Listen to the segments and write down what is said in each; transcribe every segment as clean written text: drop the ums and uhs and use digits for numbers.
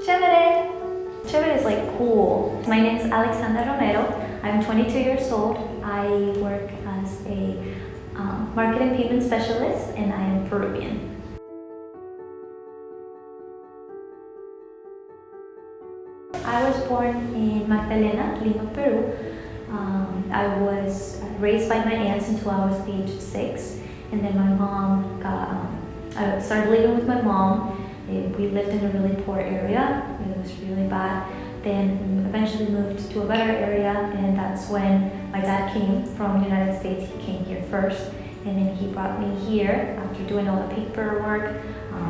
Chévere! Chévere is like cool. My name is Alexandra Romero. I'm 22 years old. I work as a marketing payment specialist and I am Peruvian. I was born in Magdalena, Lima, Peru. I was raised by my aunts until I was the age of 6, and then my mom I started living with my mom. We lived in a really poor area. It was really bad. Then we eventually moved to a better area, and that's when my dad came from the United States. He came here first, and then he brought me here after doing all the paperwork.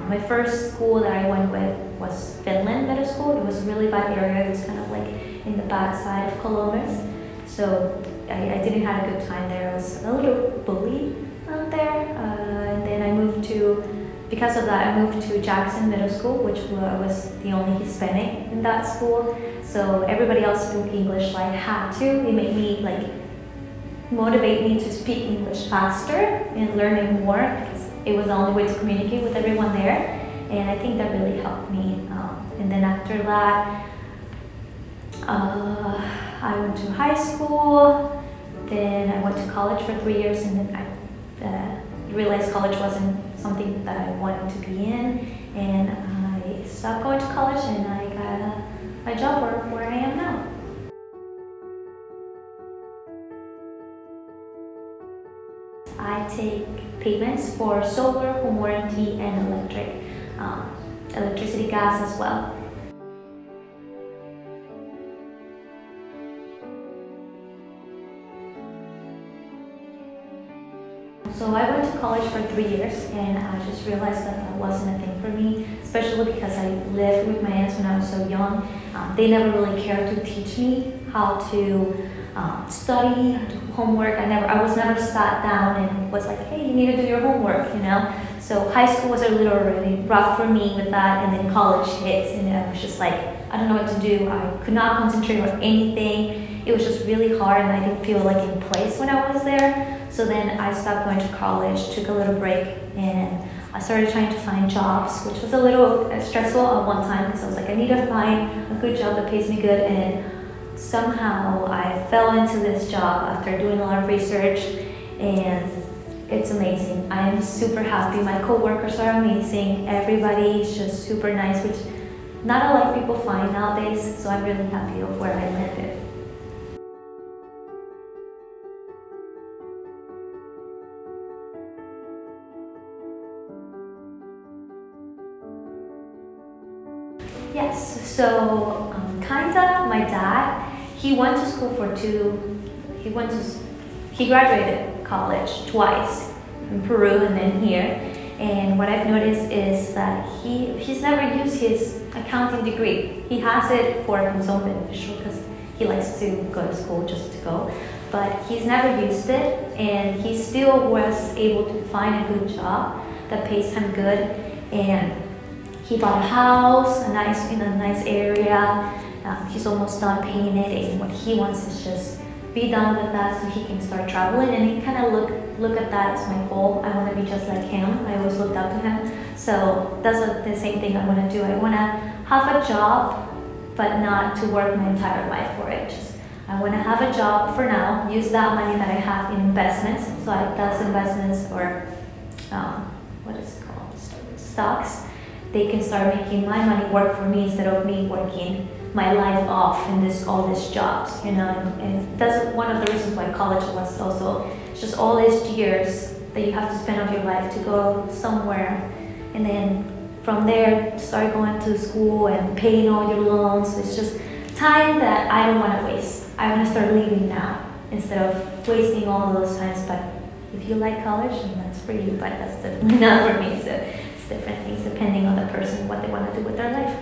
My first school that I went with was Finland Middle School. It was a really bad area. It was kind of like in the bad side of Columbus. So I didn't have a good time there. I was a little bullied out there. And then because of that, I moved to Jackson Middle School, which was the only Hispanic in that school. So everybody else spoke English, so I had to. It made me motivate me to speak English faster and learning more, because it was the only way to communicate with everyone there. And I think that really helped me. And then after that, I went to high school, then I went to college for 3 years, and then I realized college wasn't something that I wanted to be in, and I stopped going to college and I got my job where I am now. I take payments for solar, home warranty, and electricity, gas as well. So I went to college for 3 years, and I just realized that wasn't a thing for me, especially because I lived with my aunts when I was so young. They never really cared to teach me how to study, how to do homework. I was never sat down and was like, hey, you need to do your homework, you know? So high school was a little really rough for me with that, and then college hits, and I was just like, I don't know what to do. I could not concentrate on anything. It was just really hard, and I didn't feel like in place when I was there. So then I stopped going to college, took a little break, and I started trying to find jobs, which was a little stressful at one time, because I was like, I need to find a good job that pays me good. And somehow I fell into this job after doing a lot of research, and it's amazing. I'm super happy. My coworkers are amazing. Everybody is just super nice, which not a lot of people find nowadays. So I'm really happy of where I landed. Yes, so my dad, he went to school he graduated college twice, in Peru and then here. And what I've noticed is that he's never used his accounting degree. He has it for his own beneficial, because he likes to go to school just to go. But he's never used it, and he still was able to find a good job that pays him good. And he bought a house, in a nice area. He's almost done paying it, and what he wants is just be done with that so he can start traveling. And he kind of look at that as my goal. I want to be just like him. I always looked up to him. So that's the same thing I want to do. I want to have a job, but not to work my entire life for it. I want to have a job for now, use that money that I have in investments. So that's investments, or what is it called? Stocks. They can start making my money work for me instead of me working my life off in all these jobs, you know. And that's one of the reasons why college was also just all these years that you have to spend of your life to go somewhere, and then from there start going to school and paying all your loans. It's just time that I don't want to waste. I want to start living now instead of wasting all those times. But if you like college, then that's for you, but that's definitely not for me. So it's different things depending on the person, what they want to do with their life.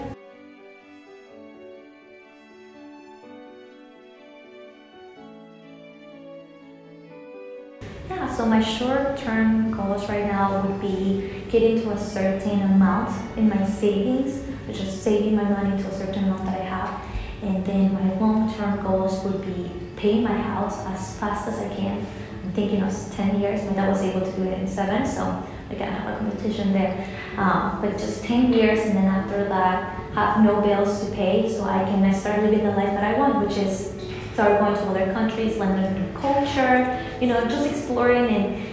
Yeah, so my short-term goals right now would be getting to a certain amount in my savings, which is saving my money to a certain amount that I have. And then my long-term goals would be paying my house as fast as I can. I'm thinking of 10 years. My dad was able to do it in 7, so I can have a competition there. But just 10 years, and then after that, have no bills to pay, so I can start living the life that I want, which is start going to other countries, learning new culture, just exploring and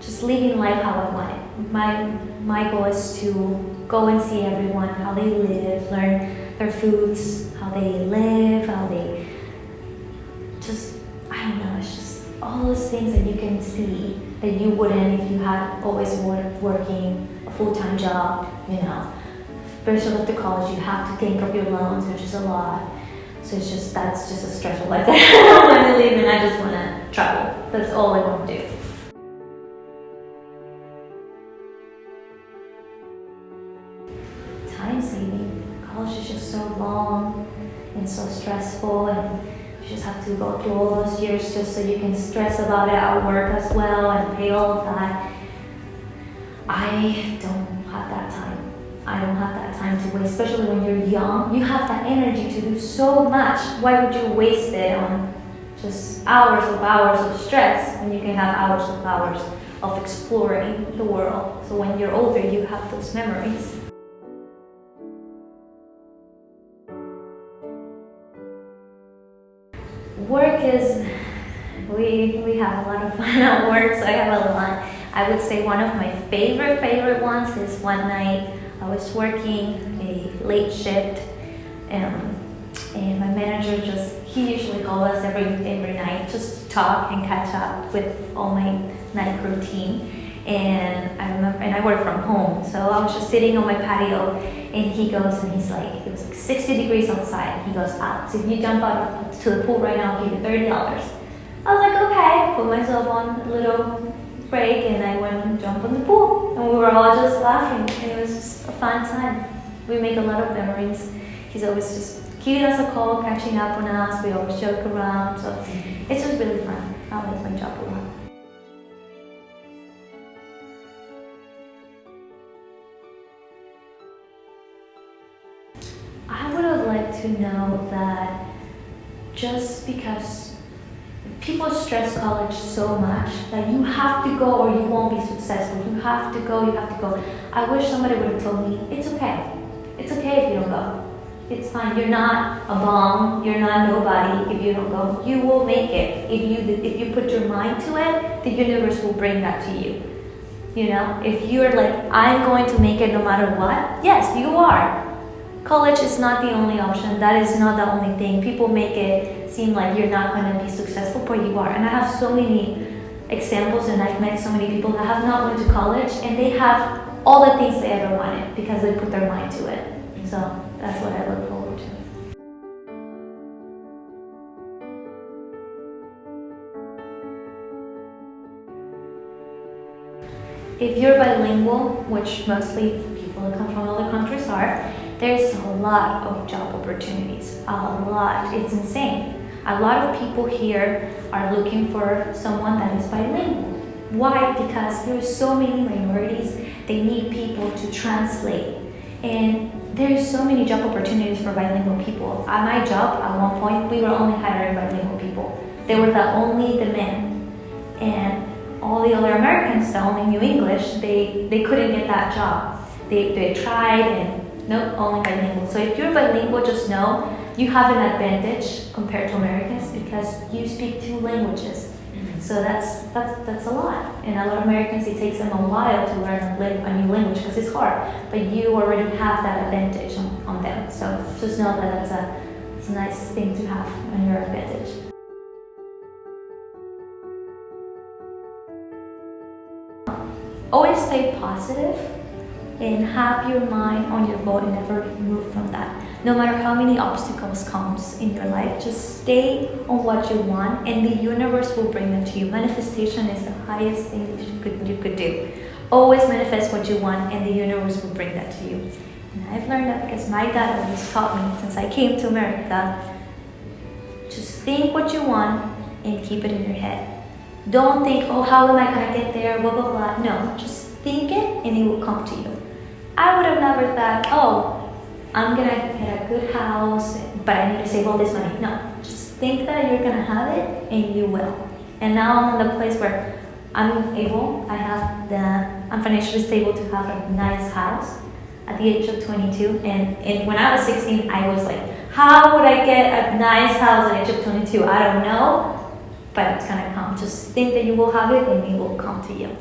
just living life how I want it. My goal is to go and see everyone, how they live, learn their foods, how they live, how they just, I don't know, it's just all those things that you can see that you wouldn't if you had always working a full-time job, Especially after college, you have to think of your loans, which is a lot. So that's just a stressful life that I don't want to live, and I just want to travel. That's all I want to do. Time saving. College is just so long and so stressful, and you just have to go through all those years just so you can stress about it at work as well and pay all of that. I don't have that time. I don't have that time to waste, especially when you're young. You have that energy to do so much. Why would you waste it on just hours of stress when you can have hours of exploring the world? So when you're older, you have those memories. Work is, we have a lot of fun at work, so I have a lot. I would say one of my favorite ones is one night I was working a late shift, and my manager he usually calls us every night just to talk and catch up with all my night routine. And I remember, and I work from home, so I was just sitting on my patio, and he goes and he's like, it was like 60 degrees outside. He goes, Alex, if you jump out to the pool right now, I'll give you $30. I was like, okay, put myself on a little break, and I went and jumped in the pool, and we were all just laughing, and it was just a fun time. We make a lot of memories. He's always just giving us a call, catching up on us. We always joke around, so it's just really fun. I like my job a lot. I would have liked to know that just because people stress college so much that you have to go or you won't be successful. You have to go. I wish somebody would have told me, it's okay. It's okay if you don't go. It's fine. You're not a bum. You're not nobody if you don't go. You will make it. If you put your mind to it, the universe will bring that to you. If you're like, I'm going to make it no matter what, yes, you are. College is not the only option. That is not the only thing. People make it seem like you're not going to be successful, but you are. And I have so many examples, and I've met so many people that have not went to college, and they have all the things they ever wanted because they put their mind to it. So that's what I look forward to. If you're bilingual, which mostly people that come from other countries are, there's a lot of job opportunities, a lot. It's insane. A lot of people here are looking for someone that is bilingual. Why? Because there's so many minorities, they need people to translate. And there's so many job opportunities for bilingual people. At my job, at one point, we were only hiring bilingual people. They were the only demand. And all the other Americans that only knew English, they couldn't get that job. They tried, and nope, only bilingual. So if you're bilingual, just know you have an advantage compared to Americans because you speak 2 languages. Mm-hmm. So that's a lot. And a lot of Americans, it takes them a while to learn a new language because it's hard. But you already have that advantage on them. So just know that it's a nice thing to have on your advantage. Always stay positive and have your mind on your goal and never move from that. No matter how many obstacles comes in your life, just stay on what you want and the universe will bring them to you. Manifestation is the highest thing you could do. Always manifest what you want and the universe will bring that to you. And I've learned that because my dad always taught me since I came to America. Just think what you want and keep it in your head. Don't think, oh, how am I going to get there, blah, blah, blah. No, just think it and it will come to you. I would have never thought, oh, I'm going to get a good house, but I need to save all this money. No, just think that you're going to have it and you will. And now I'm in the place where I have the I'm financially stable to have a nice house at the age of 22. And when I was 16, I was like, how would I get a nice house at the age of 22? I don't know, but it's gonna come. Just think that you will have it and it will come to you.